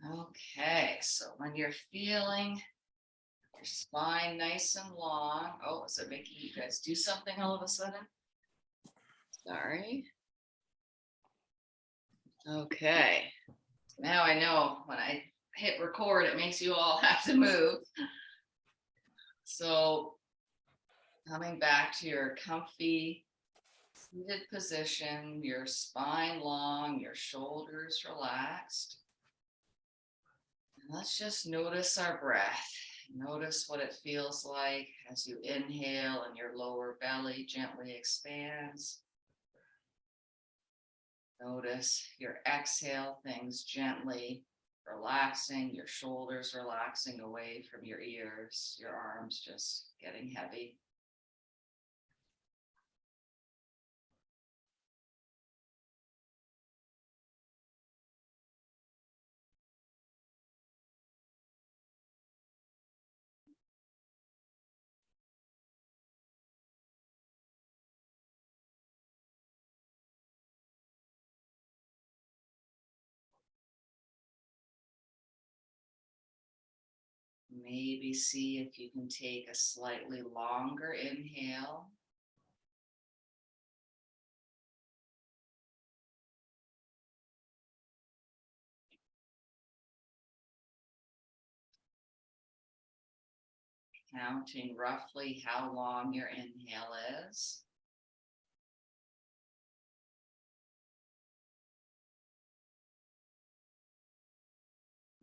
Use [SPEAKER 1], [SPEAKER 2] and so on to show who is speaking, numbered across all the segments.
[SPEAKER 1] Okay, so when you're feeling your spine nice and long, oh, is it making you guys do something all of a sudden? Sorry. Okay, now I know when I hit record, it makes you all have to move. So coming back to your comfy seated position, your spine long, your shoulders relaxed. And let's just notice our breath. Notice what it feels like as you inhale and your lower belly gently expands. Notice your exhale, things gently relaxing, your shoulders relaxing away from your ears, your arms just getting heavy. Maybe see if you can take a slightly longer inhale. Counting roughly how long your inhale is.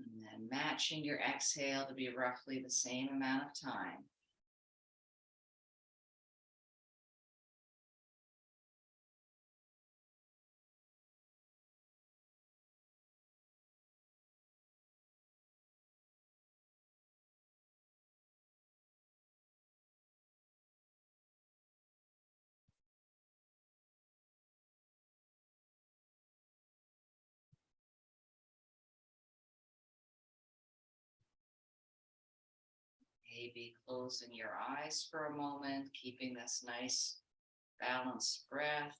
[SPEAKER 1] And then matching your exhale to be roughly the same amount of time. Maybe closing your eyes for a moment, keeping this nice balanced breath.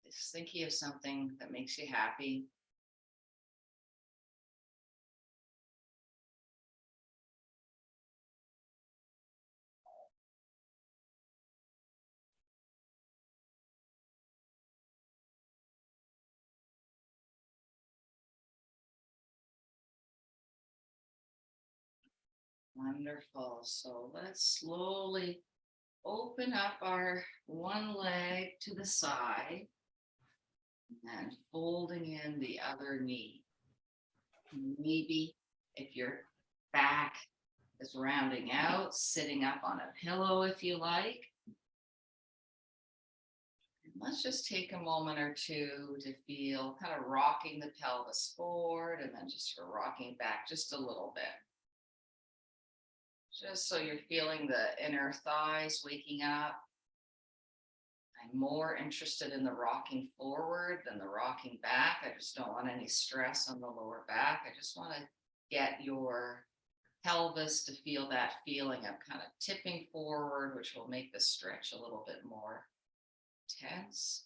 [SPEAKER 1] Just thinking of something that makes you happy. Wonderful. So let's slowly open up our one leg to the side and folding in the other knee. Maybe if your back is rounding out, sitting up on a pillow if you like. And let's just take a moment or two to feel kind of rocking the pelvis forward and then just rocking back just a little bit. Just so you're feeling the inner thighs waking up. I'm more interested in the rocking forward than the rocking back. I just don't want any stress on the lower back. I just want to get your pelvis to feel that feeling of kind of tipping forward, which will make the stretch a little bit more tense.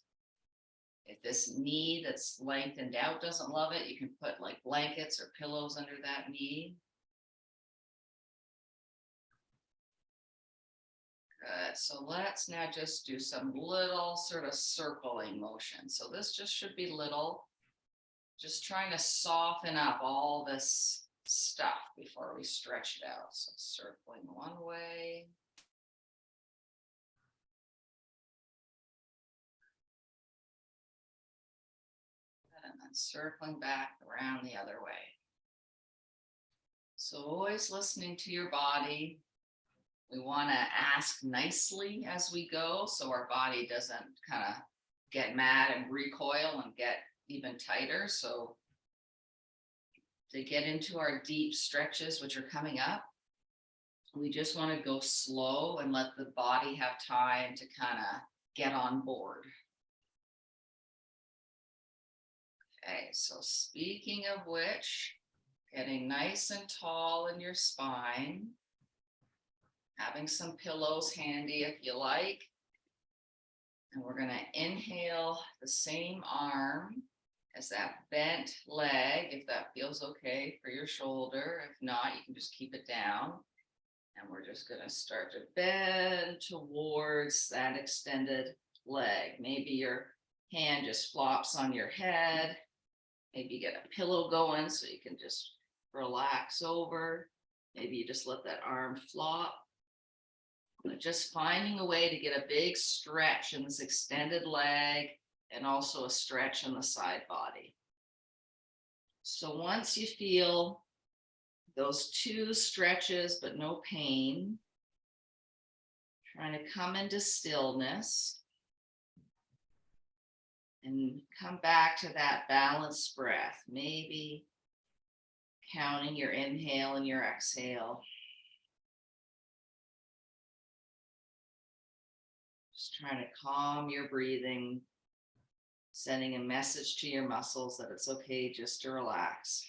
[SPEAKER 1] If this knee that's lengthened out doesn't love it, you can put like blankets or pillows under that knee. Good. So let's now just do some little sort of circling motion. So this just should be little, just trying to soften up all this stuff before we stretch it out. So circling one way. And then circling back around the other way. So always listening to your body. We want to ask nicely as we go so our body doesn't kind of get mad and recoil and get even tighter. So to get into our deep stretches, which are coming up, we just want to go slow and let the body have time to kind of get on board. Okay, so speaking of which, getting nice and tall in your spine, having some pillows handy if you like. And we're going to inhale the same arm as that bent leg, if that feels okay for your shoulder. If not, you can just keep it down. And we're just going to start to bend towards that extended leg. Maybe your hand just flops on your head. Maybe get a pillow going so you can just relax over. Maybe you just let that arm flop. But just finding a way to get a big stretch in this extended leg and also a stretch in the side body. So once you feel those two stretches but no pain, trying to come into stillness and come back to that balanced breath, maybe counting your inhale and your exhale. Just trying to calm your breathing, sending a message to your muscles that it's okay just to relax.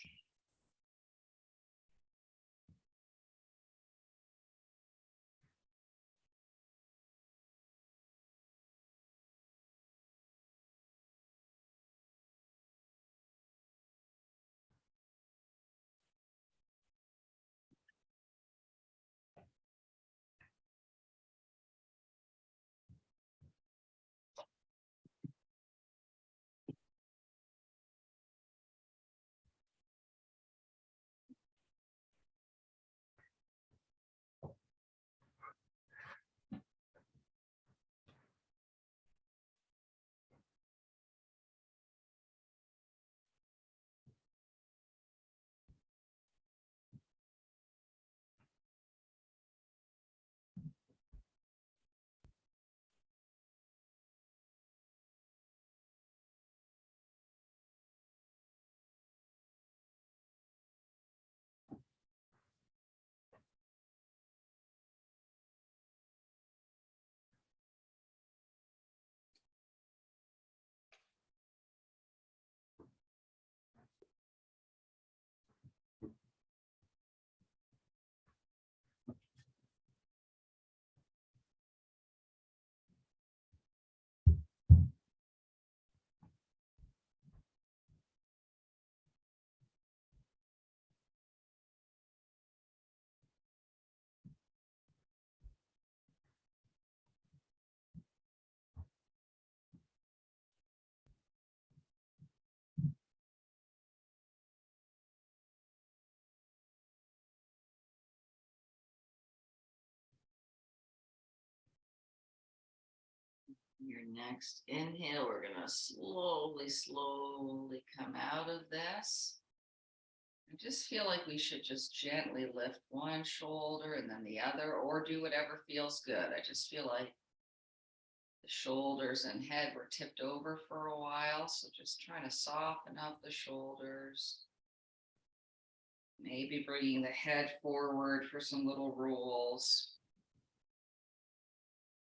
[SPEAKER 1] Your next inhale, we're going to slowly come out of this. I just feel like we should just gently lift one shoulder and then the other, or do whatever feels good. I just feel like the shoulders and head were tipped over for a while, so just trying to soften up the shoulders. Maybe bringing the head forward for some little rolls.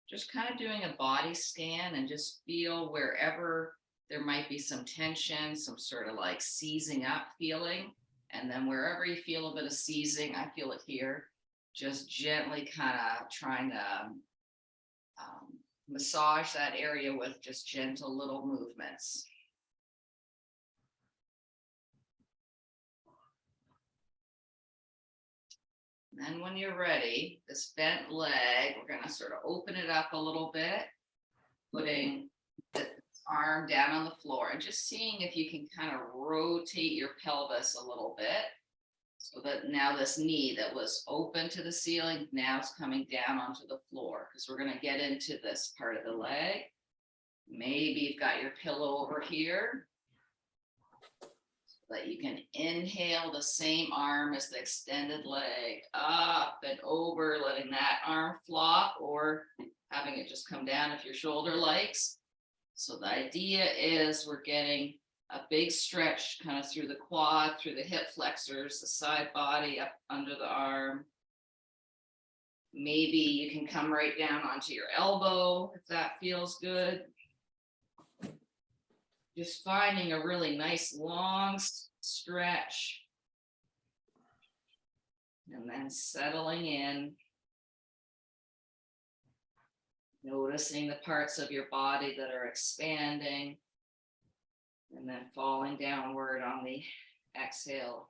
[SPEAKER 1] Just kind of doing a body scan and just feel wherever there might be some tension, some sort of like seizing up feeling. And then wherever you feel a bit of seizing, I feel it here, just gently kind of trying to massage that area with just gentle little movements. And then when you're ready, this bent leg, we're going to sort of open it up a little bit, putting the arm down on the floor and just seeing if you can kind of rotate your pelvis a little bit so that now this knee that was open to the ceiling now is coming down onto the floor, because we're going to get into this part of the leg. Maybe you've got your pillow over here so that you can inhale the same arm as the extended leg up and over, letting that arm flop or having it just come down if your shoulder likes. So the idea is we're getting a big stretch kind of through the quad, through the hip flexors, the side body, up under the arm. Maybe you can come right down onto your elbow if that feels good. Just finding a really nice long stretch. And then settling in. Noticing the parts of your body that are expanding. And then falling downward on the exhale.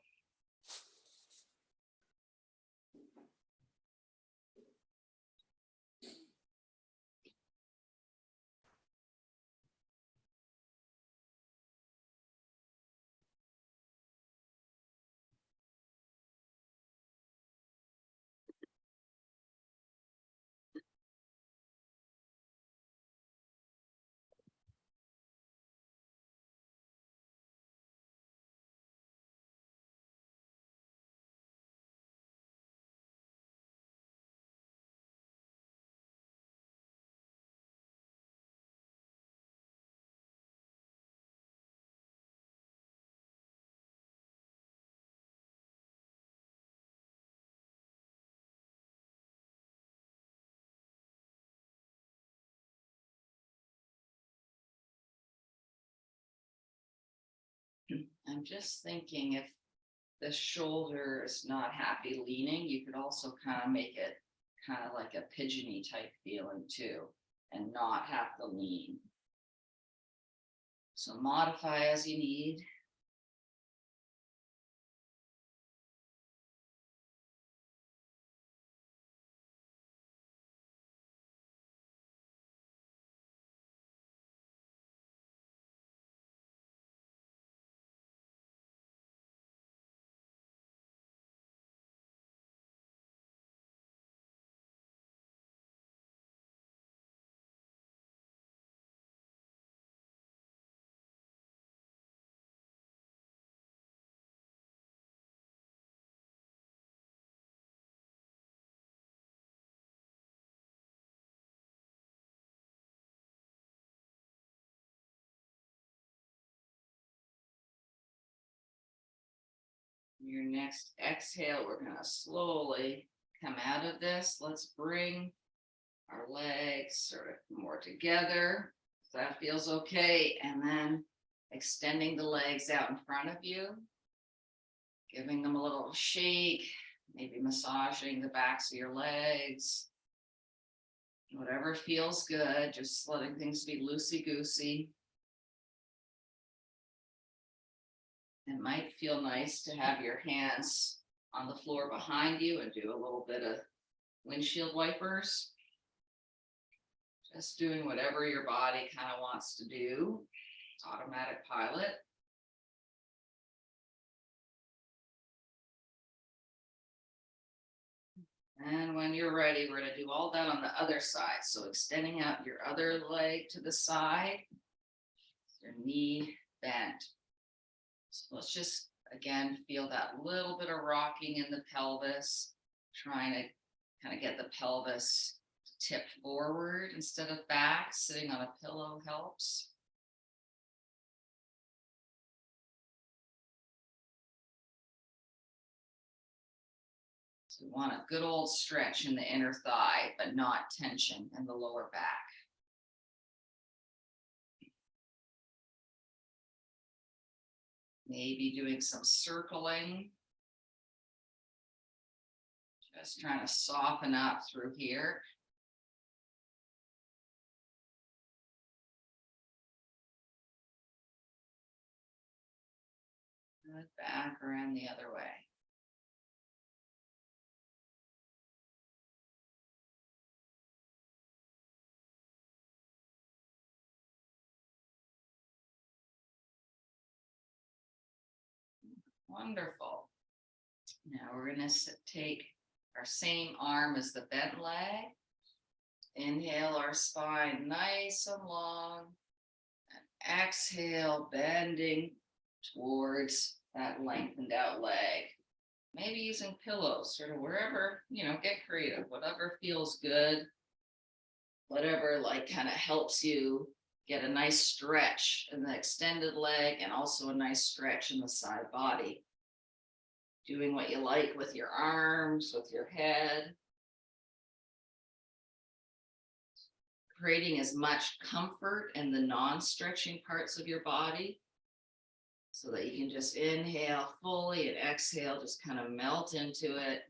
[SPEAKER 1] I'm just thinking if the shoulder is not happy leaning, you could also kind of make it kind of like a pigeony type feeling too, and not have to lean. So modify as you need. Your next exhale, we're going to slowly come out of this. Let's bring our legs sort of more together. If that feels okay. And then extending the legs out in front of you, giving them a little shake, maybe massaging the backs of your legs. Whatever feels good, just letting things be loosey-goosey. It might feel nice to have your hands on the floor behind you and do a little bit of windshield wipers. Just doing whatever your body kind of wants to do. It's automatic pilot. And when you're ready, we're going to do all that on the other side. So extending out your other leg to the side, your knee bent. So let's just, again, feel that little bit of rocking in the pelvis, trying to kind of get the pelvis to tip forward instead of back. Sitting on a pillow helps. So we want a good old stretch in the inner thigh, but not tension in the lower back. Maybe doing some circling. Just trying to soften up through here. Good, back around the other way. Wonderful. Now we're going to take our same arm as the bent leg. Inhale our spine nice and long. And exhale, bending towards that lengthened out leg. Maybe using pillows, sort of wherever, get creative, whatever feels good. Whatever kind of helps you get a nice stretch in the extended leg and also a nice stretch in the side body. Doing what you like with your arms, with your head. Creating as much comfort in the non-stretching parts of your body so that you can just inhale fully and exhale, just kind of melt into it.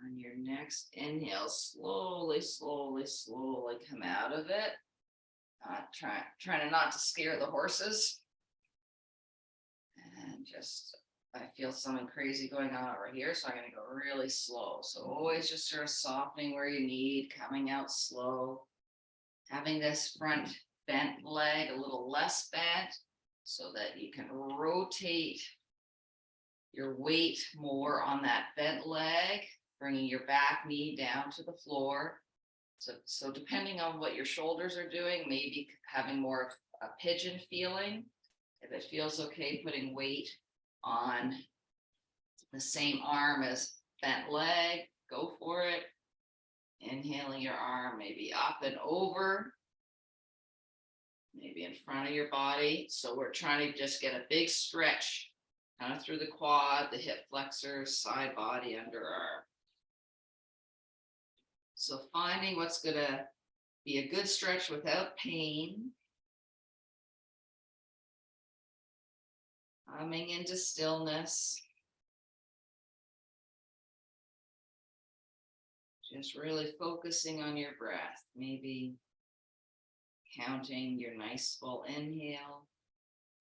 [SPEAKER 1] On your next inhale, slowly, slowly, slowly come out of it. Trying not to scare the horses. And just, I feel something crazy going on over here, so I'm going to go really slow. So always just sort of softening where you need, coming out slow. Having this front bent leg a little less bent so that you can rotate your weight more on that bent leg, bringing your back knee down to the floor. So depending on what your shoulders are doing, maybe having more of a pigeon feeling. If it feels okay, putting weight on the same arm as bent leg, go for it. Inhaling your arm maybe up and over, maybe in front of your body. So we're trying to just get a big stretch kind of through the quad, the hip flexors, side body, underarm. So finding what's going to be a good stretch without pain. Coming into stillness. Just really focusing on your breath. Maybe counting your nice full inhale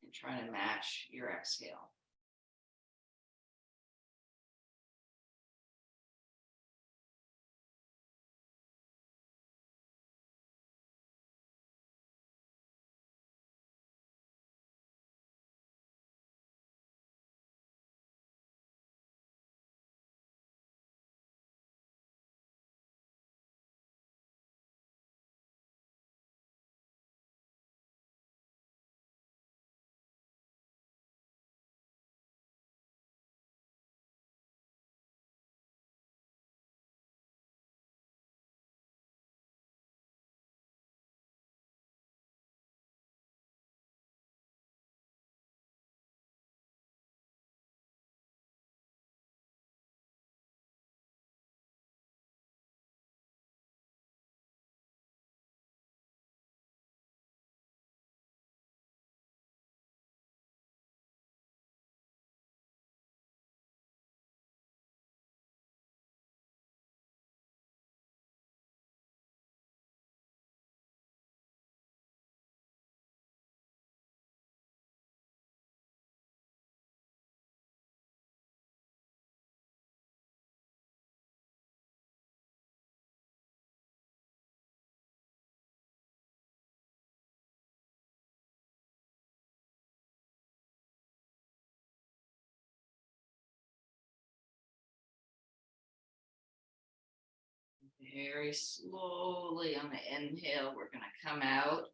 [SPEAKER 1] and trying to match your exhale. Very slowly on the inhale, we're going to come out,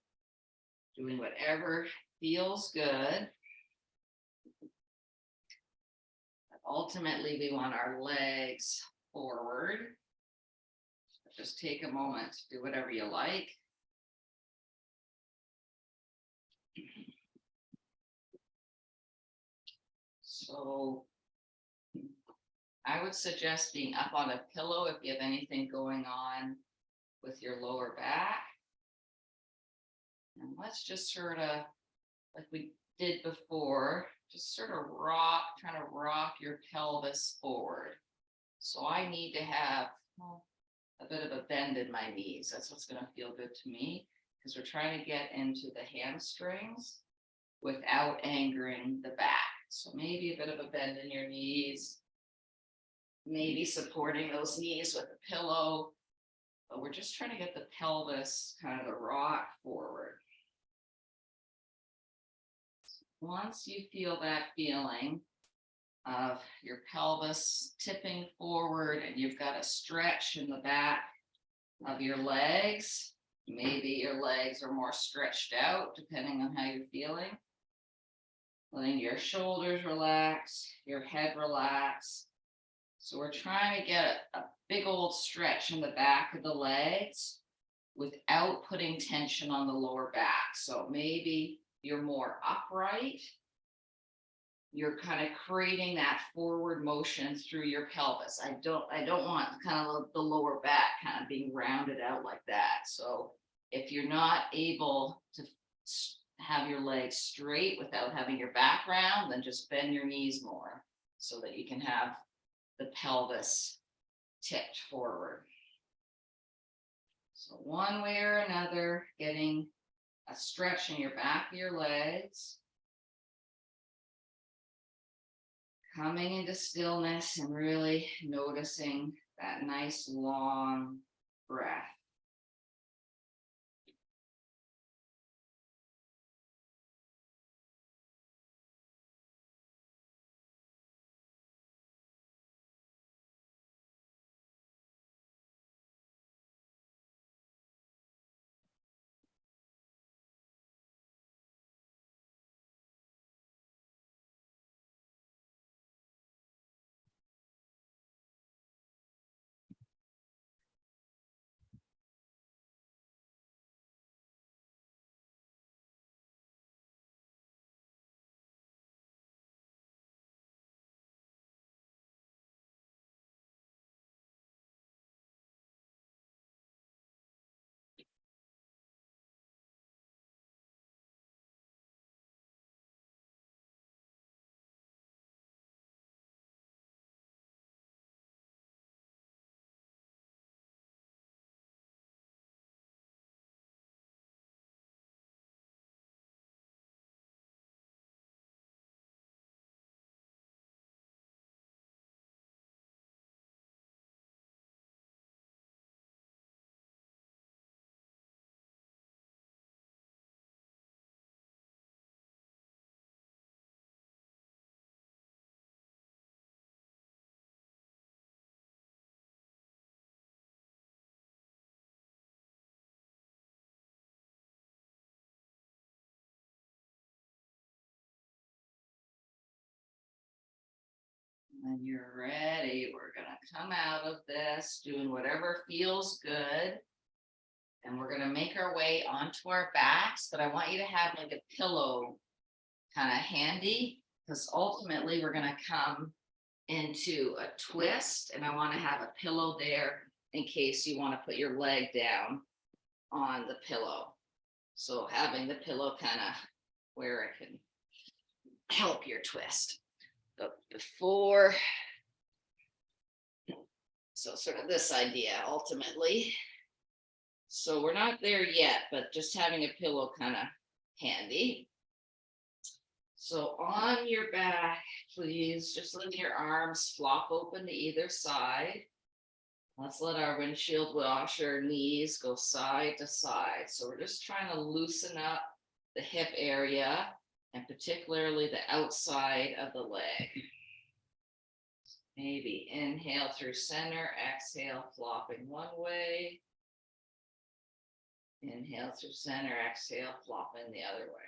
[SPEAKER 1] doing whatever feels good. But ultimately, we want our legs forward. Just take a moment to do whatever you like. So I would suggest being up on a pillow if you have anything going on with your lower back. And let's just sort of, like we did before, just sort of rock, trying to rock your pelvis forward. So I need to have a bit of a bend in my knees. That's what's going to feel good to me, because we're trying to get into the hamstrings without angering the back. So maybe a bit of a bend in your knees, maybe supporting those knees with a pillow, but we're just trying to get the pelvis kind of a rock forward. Once you feel that feeling of your pelvis tipping forward and you've got a stretch in the back of your legs, maybe your legs are more stretched out depending on how you're feeling. Letting your shoulders relax, your head relax. So we're trying to get a big old stretch in the back of the legs without putting tension on the lower back. So maybe you're more upright. You're kind of creating that forward motion through your pelvis. I don't want kind of the lower back kind of being rounded out like that. So if you're not able to have your legs straight without having your back round, then just bend your knees more so that you can have the pelvis tipped forward. So one way or another, getting a stretch in your back of your legs. Coming into stillness and really noticing that nice long breath. When you're ready, we're going to come out of this doing whatever feels good. And we're going to make our way onto our backs, but I want you to have like a pillow kind of handy, because ultimately we're going to come into a twist, and I want to have a pillow there in case you want to put your leg down on the pillow. So having the pillow kind of where it can help your twist. But before, so sort of this idea ultimately. So we're not there yet, but just having a pillow kind of handy. So on your back, please just let your arms flop open to either side. Let's let our windshield washer knees go side to side. So we're just trying to loosen up the hip area and particularly the outside of the leg. Maybe inhale through center, exhale, flopping one way. Inhale through center, exhale, flopping the other way.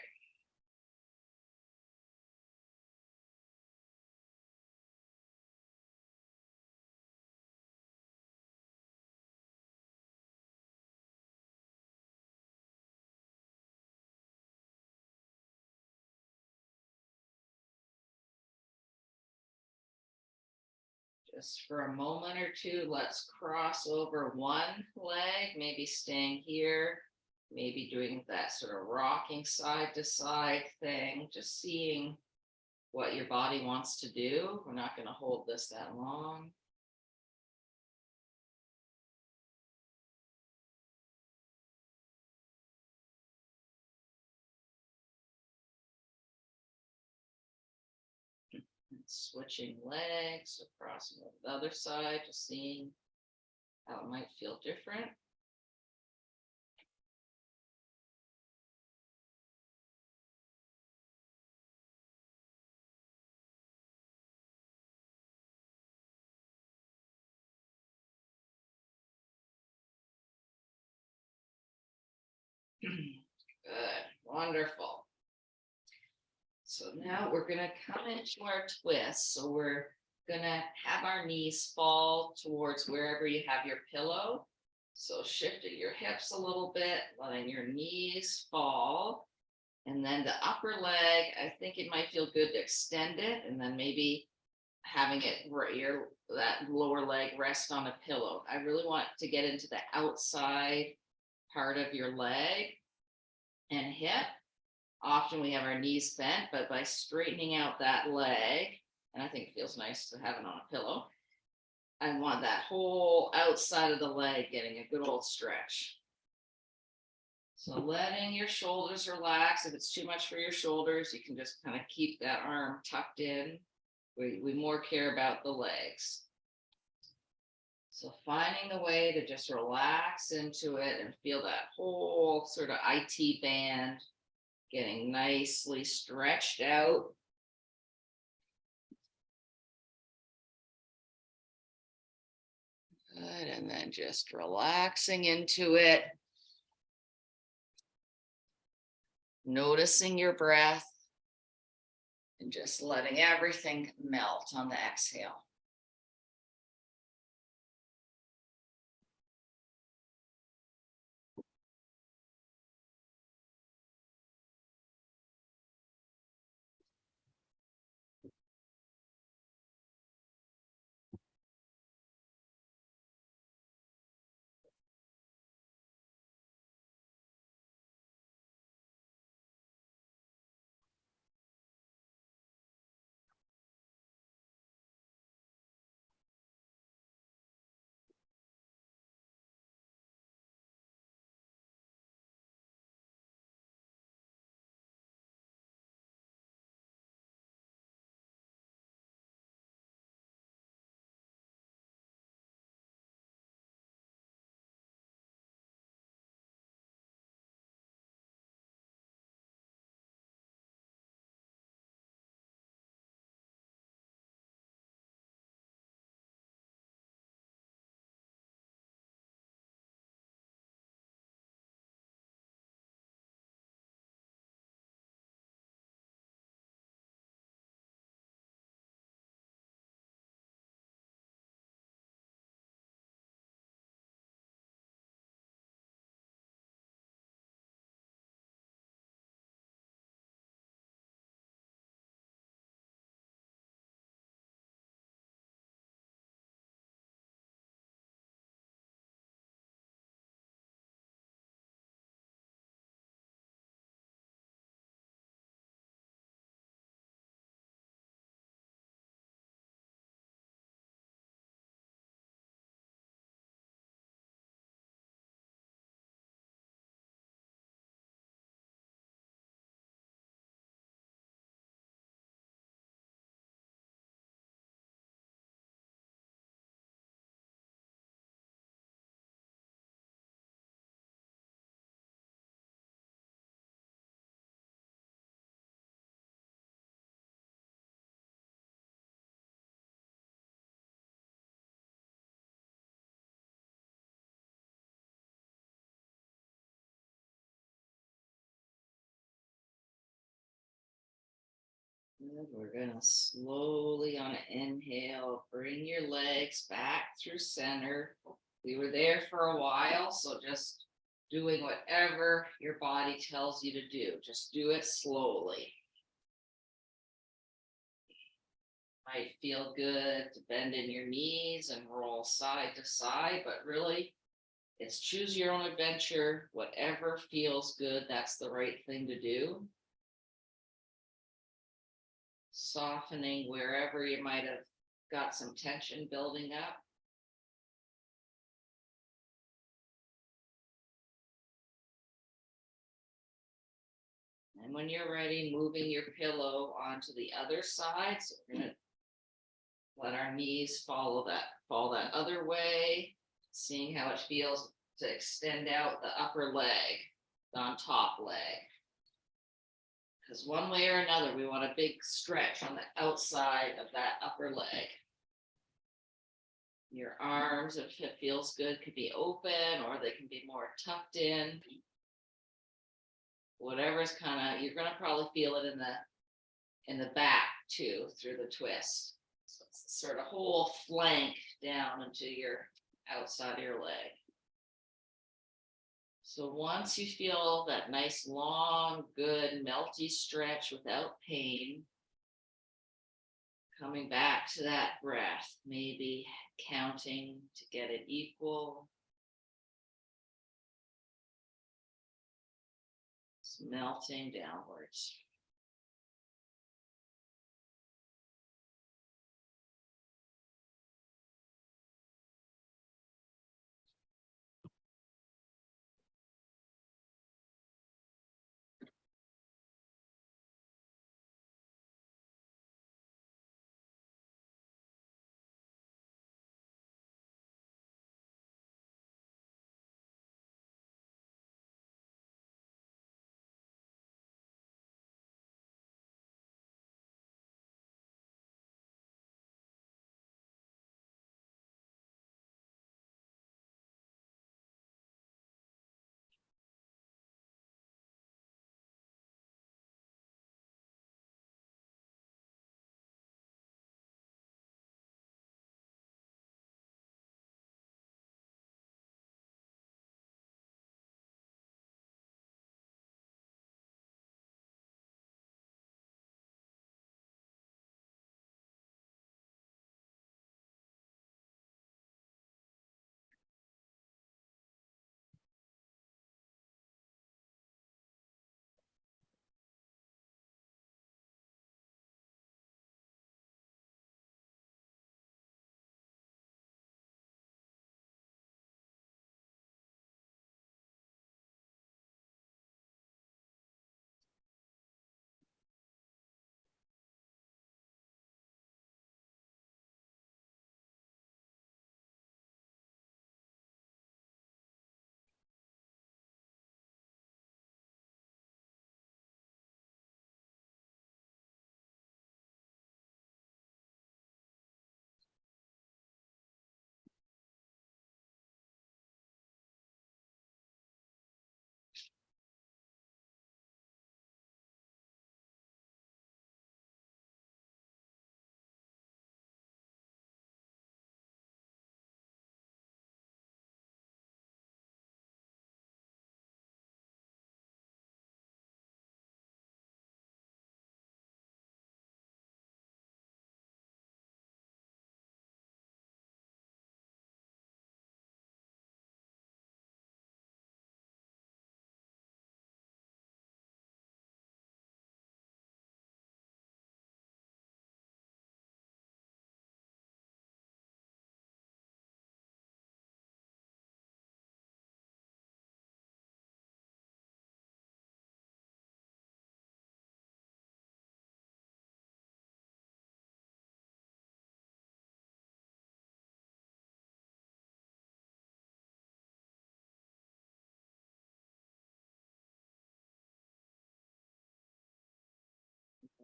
[SPEAKER 1] Just for a moment or two, let's cross over one leg, maybe staying here, maybe doing that sort of rocking side to side thing, just seeing what your body wants to do. We're not going to hold this that long. Switching legs, across the other side, just seeing how it might feel different. Good, wonderful. So now we're going to come into our twist. So we're going to have our knees fall towards wherever you have your pillow. So shifting your hips a little bit, letting your knees fall. And then the upper leg, I think it might feel good to extend it, and then maybe having it where that lower leg rest on a pillow. I really want to get into the outside part of your leg and hip. Often we have our knees bent, but by straightening out that leg, and I think it feels nice to have it on a pillow, I want that whole outside of the leg getting a good old stretch. So letting your shoulders relax. If it's too much for your shoulders, you can just kind of keep that arm tucked in. We more care about the legs. So finding the way to just relax into it and feel that whole sort of IT band getting nicely stretched out. Good, and then just relaxing into it. Noticing your breath and just letting everything melt on the exhale. Good. We're going to slowly on an inhale, bring your legs back through center. We were there for a while, so just doing whatever your body tells you to do. Just do it slowly. Might feel good to bend in your knees and roll side to side, but really it's choose your own adventure. Whatever feels good, that's the right thing to do. Softening wherever you might have got some tension building up. And when you're ready, moving your pillow onto the other side. So we're going to let our knees fall that other way, seeing how it feels to extend out the upper leg, on top leg. Because one way or another, we want a big stretch on the outside of that upper leg. Your arms, if it feels good, could be open or they can be more tucked in. Whatever's kind of, you're going to probably feel it in the back too, through the twist. So it's the sort of whole flank down into your outside of your leg. So once you feel that nice, long, good, melty stretch without pain, coming back to that breath, maybe counting to get it equal. It's melting downwards.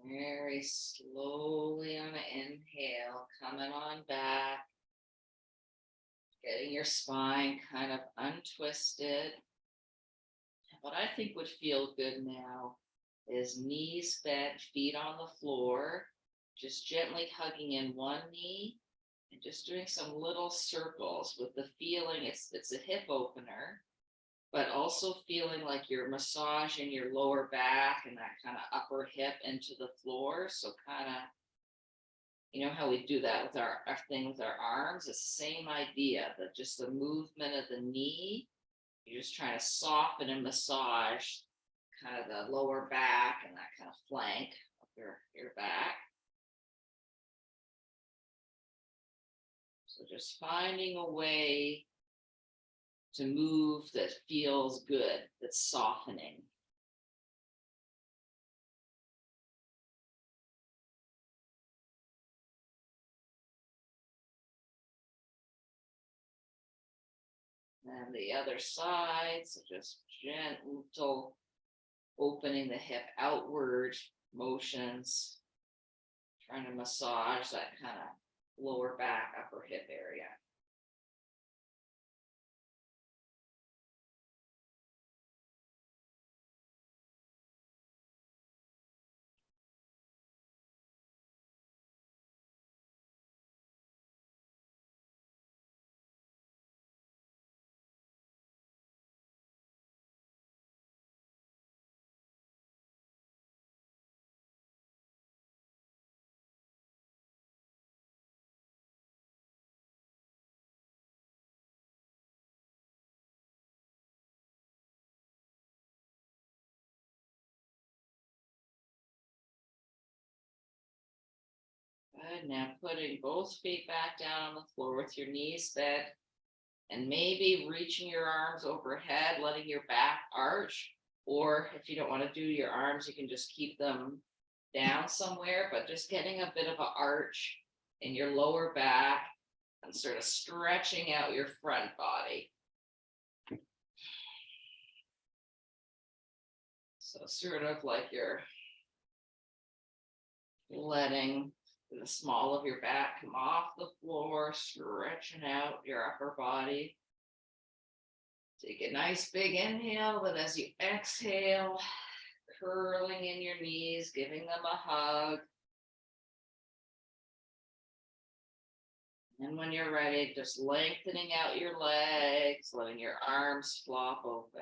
[SPEAKER 1] Very slowly on an inhale, coming on back, getting your spine kind of untwisted. What I think would feel good now is knees bent, feet on the floor, just gently hugging in one knee and just doing some little circles with the feeling it's a hip opener, but also feeling like you're massaging your lower back and that kind of upper hip into the floor. So kind of, you know how we do that with our thing with our arms, the same idea, that just the movement of the knee, you're just trying to soften and massage kind of the lower back and that kind of flank of your back. So just finding a way to move that feels good, that's softening. And the other side, so just gentle opening the hip outward motions, trying to massage that kind of lower back, upper hip area. Good. Now putting both feet back down on the floor with your knees bent and maybe reaching your arms overhead, letting your back arch. Or if you don't want to do your arms, you can just keep them down somewhere, but just getting a bit of an arch in your lower back and sort of stretching out your front body. So sort of like you're letting the small of your back come off the floor, stretching out your upper body. Take a nice big inhale, but as you exhale, curling in your knees, giving them a hug. And when you're ready, just lengthening out your legs, letting your arms flop open.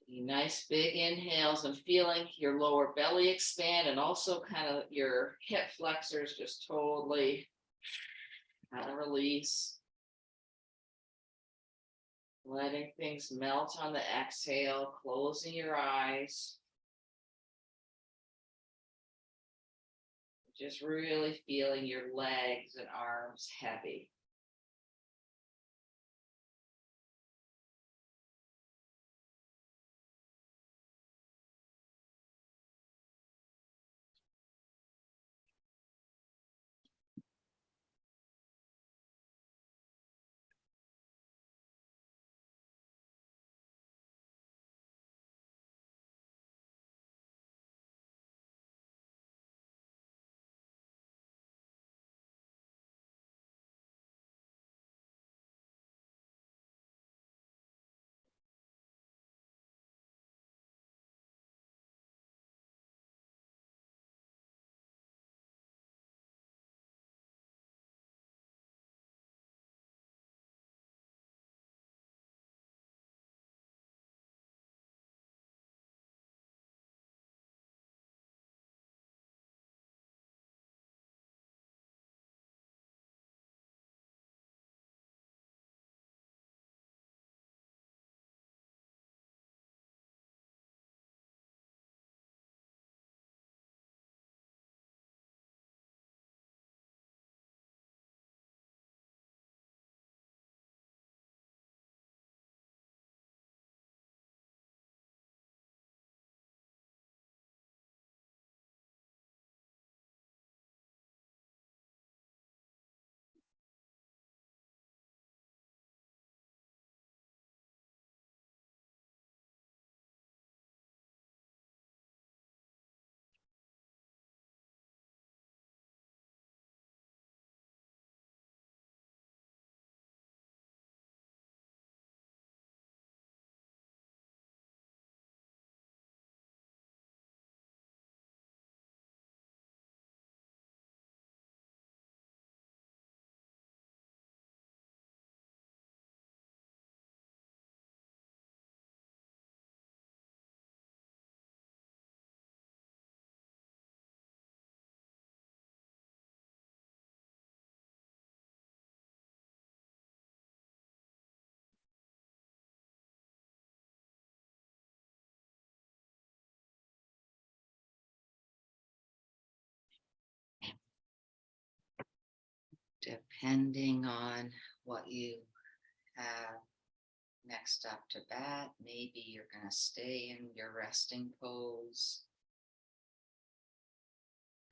[SPEAKER 1] Nice big inhales and feeling your lower belly expand, and also kind of your hip flexors just totally kind of release. Letting things melt on the exhale, closing your eyes. Just really feeling your legs and arms heavy. Depending on what you have next up to bat, maybe you're going to stay in your resting pose.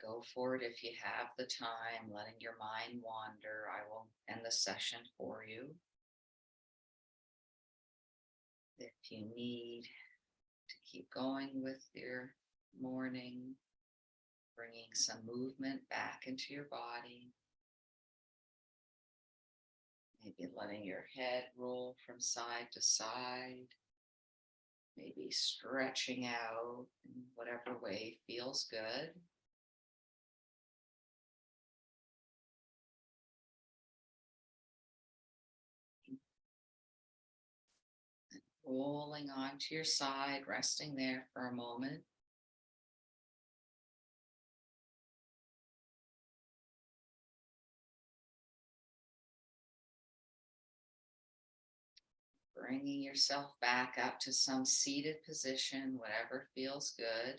[SPEAKER 1] Go for it if you have the time, letting your mind wander. I will end the session for you. If you need to keep going with your morning, bringing some movement back into your body. Maybe letting your head roll from side to side. Maybe stretching out in whatever way feels good. Rolling onto your side, resting there for a moment. Bringing yourself back up to some seated position, whatever feels good.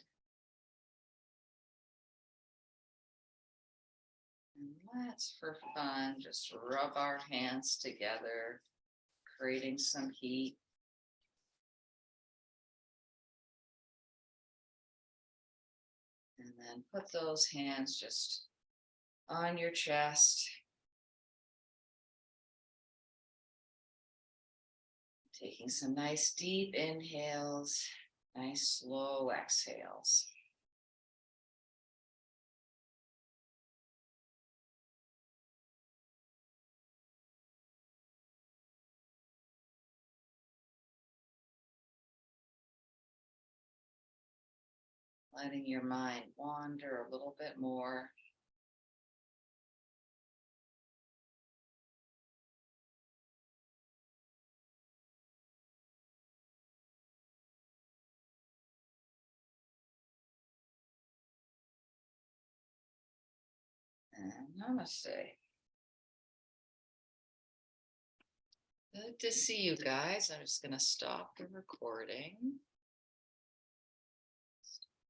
[SPEAKER 1] And let's, for fun, just rub our hands together, creating some heat. And then put those hands just on your chest. Taking some nice deep inhales, nice slow exhales. Letting your mind wander a little bit more. And namaste. Good to see you guys. I'm just going to stop the recording.